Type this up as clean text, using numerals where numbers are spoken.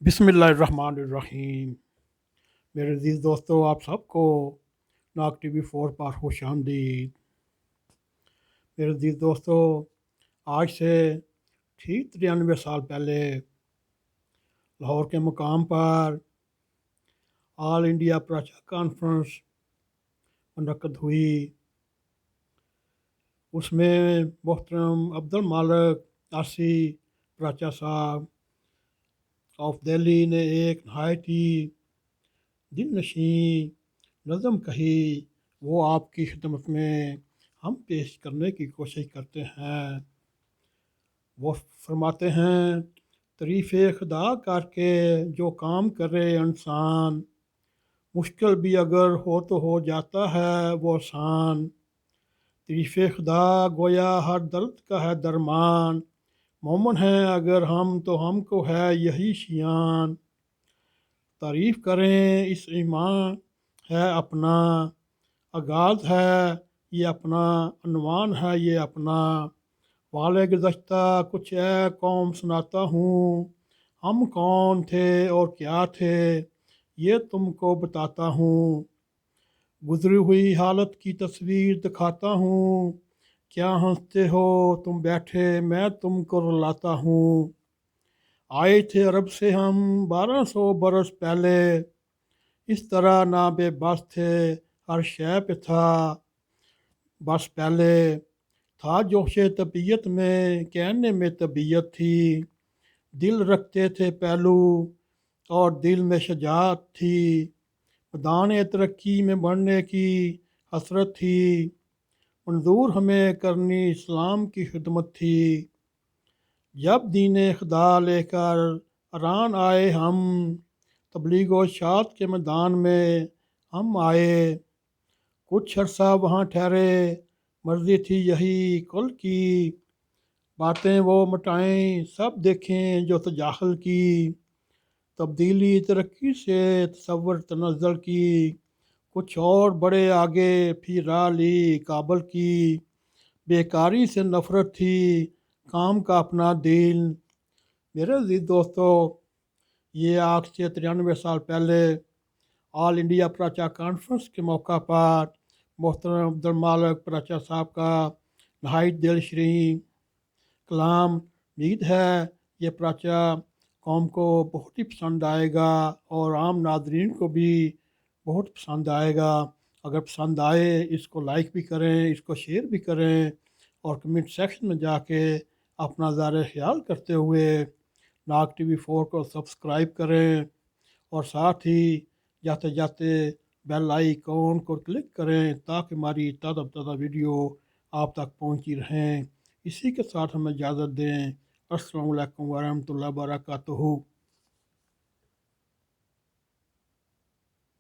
बिस्मिल्लाहिर्रहमानिर्रहीम। मेरे अज़ीज़ दोस्तों, आप सबको नाग TV 4 पर खुश आमदीद। मेरे अज़ीज़ दोस्तों, आज से ठीक 93 साल पहले लाहौर के मुकाम पर ऑल इंडिया प्राचा कॉन्फ्रेंस मुनक़्क़द हुई। उसमें मोहतरम अब्दुल मालिक आसी प्राचा साहब ऑफ दिल्ली ने एक नहायत ही दिलनशीं नज़म कही, वो आपकी खिदमत में हम पेश करने की कोशिश करते हैं। वो फरमाते हैं, तारीफ़ खुदा करके जो काम करे इंसान, मुश्किल भी अगर हो तो हो जाता है वो आसान। तारीफ़ खुदा गोया हर दर्द का है दरमान, मोमन है अगर हम तो हमको है यही शियान। तारीफ़ करें इस ईमान है अपना, आगाज़ है ये अपना, अनवान है ये अपना। वाले गुज़श्ता कुछ है कौम सुनाता हूँ, हम कौन थे और क्या थे ये तुमको बताता हूँ। गुज़री हुई हालत की तस्वीर दिखाता हूँ, क्या हंसते हो तुम बैठे मैं तुमको रुलाता हूँ। आए थे अरब से हम 1200 बरस पहले, इस तरह ना बेबस थे हर शय पे था बस पहले। था जोश तबीयत में कहने में तबीयत थी, दिल रखते थे पहलू और दिल में शजात थी। मैदान तरक्की में बढ़ने की हसरत थी, मंजूर हमें करनी इस्लाम की खिदमत थी। जब दीन खुदा लेकर अरान आए हम, तबलीग व शात के मैदान में हम आए। कुछ अरसा वहाँ ठहरे, मर्जी थी यही कुल की, बातें वो मटाएं सब देखें जो तजाहल की। तब्दीली तरक्की से तसव्वुर तनज़्ज़ुल की, कुछ और बड़े आगे फिर राह ली काबल की। बेकारी से नफ़रत थी काम का अपना दिल। मेरे अज़ीज़ दोस्तों, ये आज से 93 साल पहले ऑल इंडिया प्राचा कॉन्फ्रेंस के मौका पर मोहतरम अब्दुल मालिक प्राचा साहब का नहायत दिलशरी कलाम। उम्मीद है ये प्राचा कौम को बहुत ही पसंद आएगा और आम नादरीन को भी बहुत पसंद आएगा। अगर पसंद आए इसको लाइक भी करें, इसको शेयर भी करें और कमेंट सेक्शन में जाके अपना ज़ाहिर ख्याल करते हुए नाग TV 4 को सब्सक्राइब करें और साथ ही जाते जाते बेल आइकॉन को क्लिक करें ताकि हमारी ताज़ा ताज़ा वीडियो आप तक पहुंची रहें। इसी के साथ हमें इजाज़त दें। अस्सलामु अलैकुम वरहमतुल्लाहि वबरकातुहू।